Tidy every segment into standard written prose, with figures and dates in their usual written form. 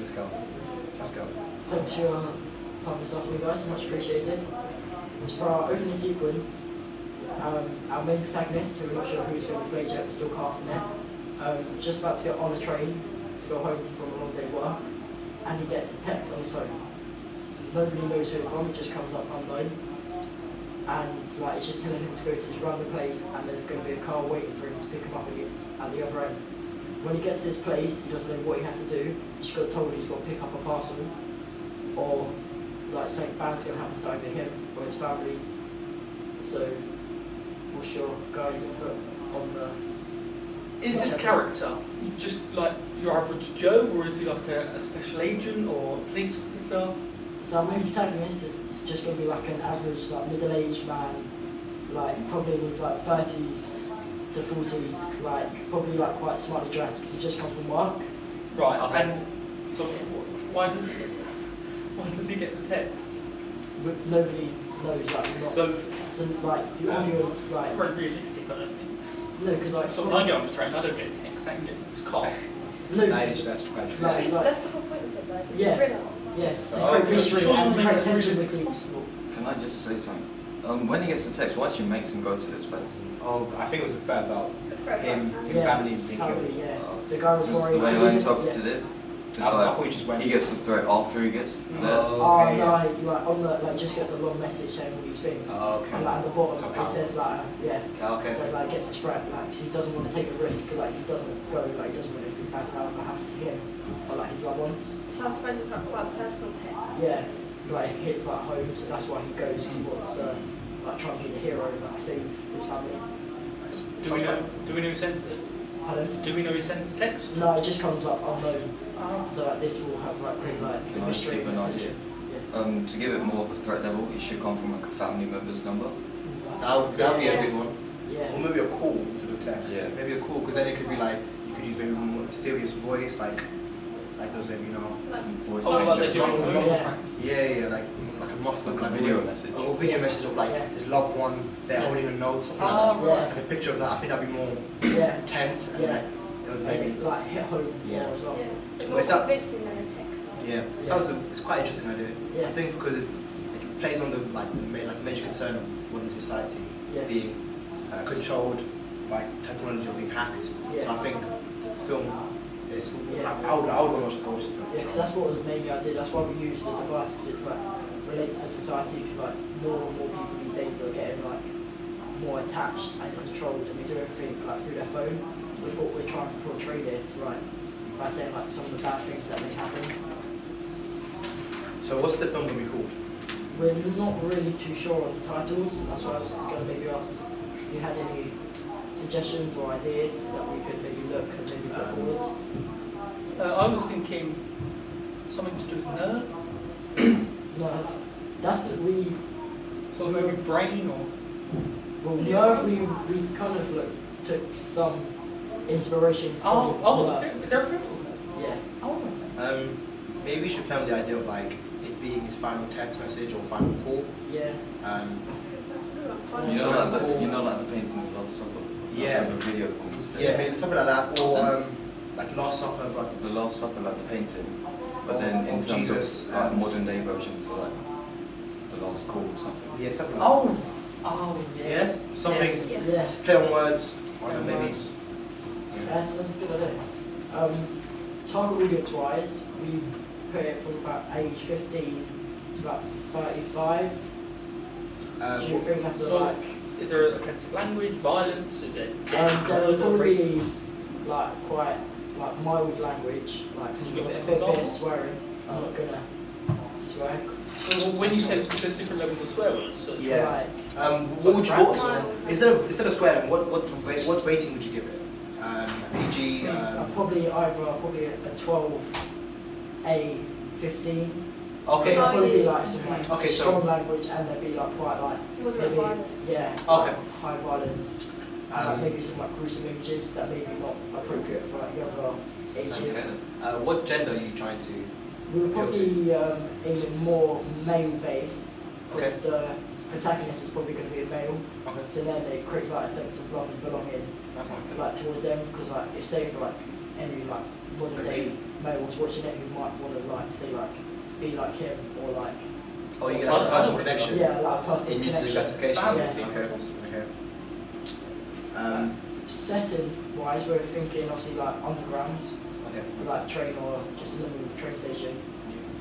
let's go. Let's go. Thanks for your time this afternoon, guys. Much appreciated. So for our opening sequence, our main protagonist, who we're not sure who's going to play yet, we're still casting it, just about to get on a train to go home from a long day work, and he gets a text on his phone. Nobody knows who it's from, it just comes up unknown. And like it's just telling him to go to this random place, and there's going to be a car waiting for him to pick him up at the other end. When he gets to this place, he doesn't know what he has to do. He's got told he's got to pick up a parcel, or like something bad's going to happen to either him or his family. So, what's your guys' input on the? Is this character just like your average Joe, or is he like a special agent or police officer? So our main protagonist is just going to be like an average, like middle-aged man, like probably in his like 30s to 40s, like probably like quite smartly dressed because he just come from work. Right. Okay. And so why does he get the text? But nobody knows, like not. So like the audience, like very realistic, I don't think. no, because like So when I get on the train, I don't get a text. I can get this car. no, That's quite true. Like, it's like That's the whole point of it, though. It's Yeah. a thriller. yes, to Oh, create okay. mystery Sure, and to make create it tension realistic between. as possible. Can I just say something? When he gets the text, what actually makes him go to this place? Oh, I think it was a fair about A thriller. him Yeah, family being family, killed. yeah. Oh. The guy was Just worried. the way he I didn't- interpreted yeah. it. Just I like, thought he just went. he gets the threat after he gets there. Oh okay, no, yeah. he, like on the like just gets a long message saying all these things. Oh, okay. And like at the bottom So it says like yeah. Okay. So like gets his threat, like he doesn't want to take a risk, like he doesn't go, like he doesn't want anything bad to happen to him or like his loved ones. So I suppose it's like quite a personal text. Yeah. So like it hits like home, so that's why he goes because he wants to like try and be the hero and like save his family. Do we know? Do we know who sent it? Pardon? Do we know who sends the text? No, it just comes up unknown. Oh. So like this will have like pretty like Can I just mystery keep an and idea? tension. Yeah. To give it more of a threat level, it should come from like a family member's number. That would be a good one. Or Yeah. maybe a call instead of text. Yeah. Maybe a call, because then it could be like, you could use maybe a more mysterious voice, like those maybe, you know. Like, Voice Oh, like messages. they do on the movie. Yeah. Yeah, like a muffled Like a video message. Or video message of like Yeah. his loved one, they're holding a note, something Ah, like that. right. Like a picture of that, I think that'd be more Yeah. tense and Yeah. like, it would And maybe. it like hit home Yeah. more as well. yeah. It's Well, more it's up- convincing than a text. Like. Yeah, it sounds it's quite an interesting idea. Yeah. I think because it plays on the major concern of modern society Yeah. being controlled by technology or being hacked. So Yeah. I think film is. Yeah. I would almost go to film. Yeah, because that's what was maybe I did. That's why we use the device because it's like relates to society. Because like more and more people these days are getting like more attached and controlled, and we do everything like through their phone. So we thought we're trying to portray this like by saying like some of the bad things that may happen. So what's the film gonna be called? We're not really too sure on the titles. That's why I was going to maybe ask if you had any suggestions or ideas that we could maybe look and maybe put forward. I was thinking something to do with nerve. No, that's what we. So maybe brain or. Well, Nerve, we kind of like took some inspiration from Nerve. Is there a film? Yeah. Oh. Maybe we should play on the idea of like it being his final text message or final call. Yeah. That's a good one. Fun. You know, Yeah. like the painting of Last Supper. Yeah. Like the video calls. Yeah, maybe something like that, or like Last Supper, but The Last Supper, like the painting, but Of- then in of terms Jesus of like and- modern day versions, so like the Last Call or something. yeah, something like Oh. Oh that. yes. Yeah, something. Yeah. Yeah. Play on words, or Play on maybe. words. That's a good idea. Target audience wise, we put it from about age 15 to about 35. Do you think that's a well, like? Is there a offensive language, violence? Is it? There would probably be like quite like mild language, like Can a you give bit, us a an bit example? of swearing. I'm not gonna swear. Well, when you say there's different levels of swear words, so Yeah. So like, What would you Mild. instead of swearing? What rating would you give it? A PG. probably a 12, a 15. Okay. There'll Oh, probably be yeah. like some like Okay, so- strong language, and there'll be like quite like Moderate maybe violence. yeah, Okay. like high violence. Like Um, maybe some like gruesome images that may be not appropriate for like younger ages. Okay. What gender are you trying to? We were probably aiming more male-based because Okay. the protagonist is probably going to be a male. Okay. So then it creates like a sense of love and belonging, like towards them. Because like if say for like any like modern day males watching it who might want to like say like be like him or like Oh, you get like a personal connection. yeah like personal Instant connection. gratification. Yeah. Okay. Setting wise, we're thinking obviously like underground, Okay. like train or just a normal train station,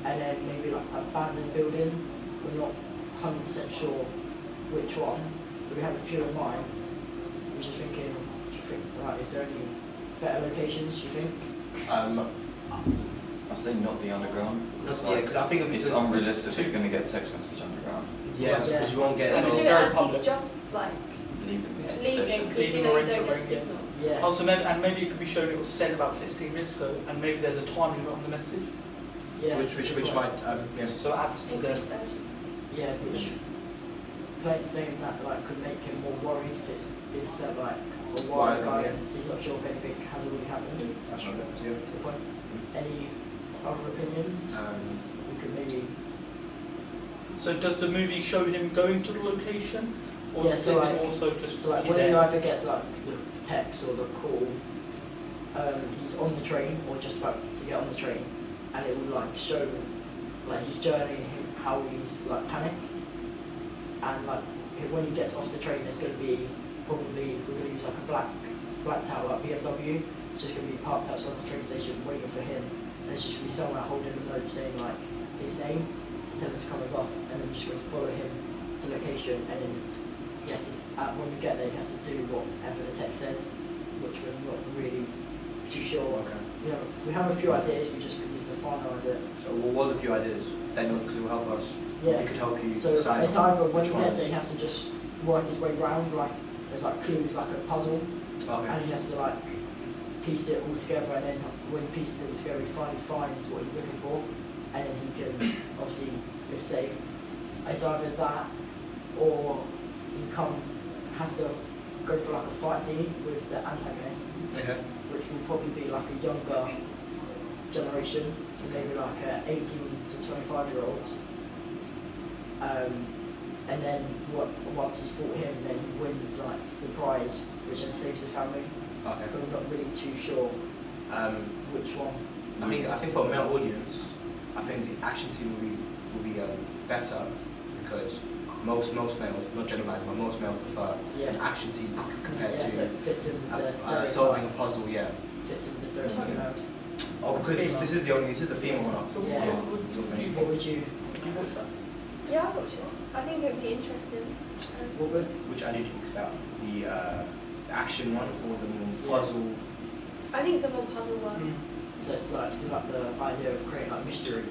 and then maybe like abandoned building. We're not 100% sure which one, but we have a few in mind. We're just thinking, do you think like is there any better locations? Do you think? I say not the underground. Because Yeah, because I think it'd be it's good- unrealistic that you're going to get text message underground. Yeah, because you won't get. We And could it's do it very as public. he's just like Leaving the leaving station. because you Leaving know or you don't get entering, signal. Yeah. Also, maybe it could be shown it was sent about 15 minutes ago, and maybe there's a time limit on the message, Yeah. Which might yeah. so it adds to the. Increase urgency. Yeah, which saying that like could make him more worried because it's been set like a while ago, Yeah. so he's not sure if anything has already happened. That's true. Yeah. That's the point. Any other opinions? We could maybe. So does the movie show him going to the location, or Yeah, is so it like- also just So like he's when he there? either gets like the text or the call, he's on the train or just about to get on the train, and it will like show like his journey, him how he's like panics, and like when he gets off the train, there's going to be probably we're going to use like a blacked out like BMW, just going to be parked outside the train station waiting for him, and it's just going to be someone holding a note saying like his name to tell him to come with us, and then just going to follow him to location, and then he has to, when we get there, he has to do whatever the text says, which we're not really too sure. Okay. We have a few ideas, we just need to finalise it. So what are the few ideas? Then because it will help us. Yeah. We could help you So decide it's either when which he gets ones. there, he has to just work his way round, like there's like clues, like a puzzle, Okay. and he has to like piece it all together, and then when he pieces it all together, he finally finds what he's looking for, and then he can obviously live safe. It's either that, or he has to go for like a fight scene with the antagonist, Okay. which will probably be like a younger generation, so maybe like a 18 to 25-year-old. And then once he's fought him, then he wins like the prize, which then saves the family. Okay. But I'm not really too sure which one. I think for a male audience, I think the action scene will be better because most males, not generalizing, but most males prefer Yeah. an action scene compared Yeah, so to it fits in with the stereotype. solving a puzzle. Yeah. Fits in with the stereotype most. Oh, because this is the female one. So Yeah. what would you watch that? Yeah, I'll watch it. I think it would be interesting. What would? Which I did think about the action one or the more Yeah. puzzle. I think the more puzzle one. Mm. So like you like the idea of creating like mystery.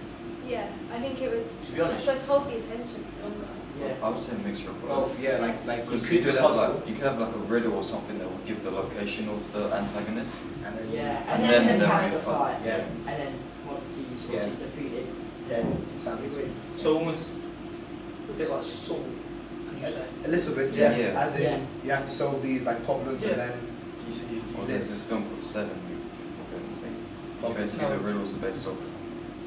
Yeah, I think it would. To be honest, I suppose hold the attention for longer. Yeah. I would say a mixture of both. both. Yeah, like you Because could do a have puzzle like, you could have like a riddle or something that would give the location of the antagonist. and then Yeah, And and then then the has fight. to fight. Yeah. And then once he's Yeah. obviously defeated, then his he family wins. wins. So almost a bit like Saul, can you say? A little bit, yeah. Yeah. As in, Yeah. you have to solve these like problems Yeah. and then you Well, there's this film called Seven you probably haven't seen. So Okay. basically the No. riddles are based off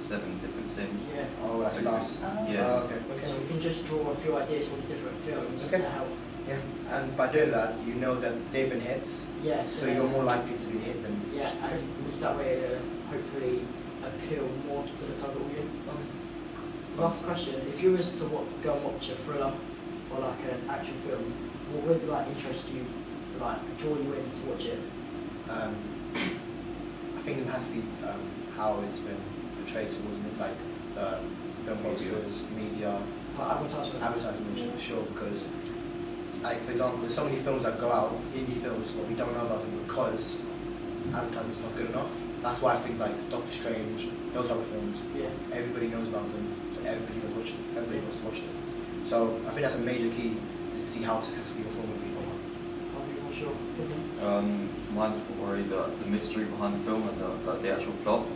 7 different sins. Yeah. Oh, that's So nice. Yeah. Okay. So we can just draw a few ideas for the different films Okay. to help. Yeah. And by doing that, you know that they've been hits, Yeah. so you're more likely to be hit than. Yeah, and at least that way hopefully appeal more to the target audience. Last question: if you was to go and watch a thriller or like an action film, what would like interest you, like draw you in to watch it? I think it has to be how it's been portrayed towards me, like film posters, media, It's like advertisement. advertisement for sure. Because, like for example, there's so many films that go out, indie films, but we don't know about them because advertisement's not good enough. That's why things like Doctor Strange, those type of films, Yeah. everybody knows about them, so everybody goes watch it. Everybody wants to watch it. So I think that's a major key to see how successful your film will be. What's your opinion? Mine's probably the mystery behind the film and the actual plot.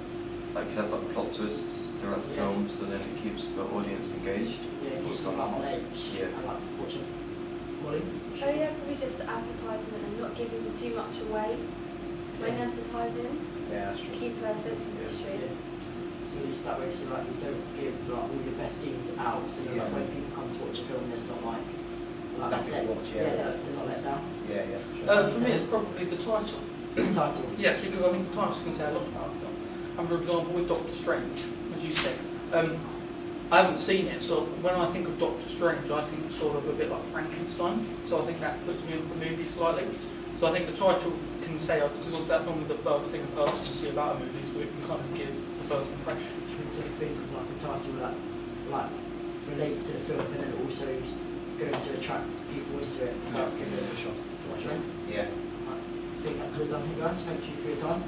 Like you have like plot twists throughout the Yeah. film, so then it keeps the audience engaged. Yeah, it keeps them like on edge. Yeah. And like watching. Molly? Oh yeah, probably just the advertisement and not giving too much away when Yeah. advertising. Yeah, that's true. Keep a sense of mystery. Yeah. So at least that way, so like you don't give like all your best scenes out, so Yeah. like when people come to watch a film, there's not like Nothing to watch, yeah. they're not let down. Yeah, for sure. For me, it's probably the title. The title. Yes, because I think the title can say a lot about the film. And for example, with Doctor Strange, as you said, I haven't seen it, so when I think of Doctor Strange, I think sort of a bit like Frankenstein. So I think that puts me off the movie slightly. So I think the title can say, because that's normally the first thing a person can see about a movie, so it can kind of give the first impression. You can sort of think of like a title that like relates to the film, and then also going to attract people into it without giving it For sure. too much away. Yeah. I think that's all done here, guys. Thank you for your time.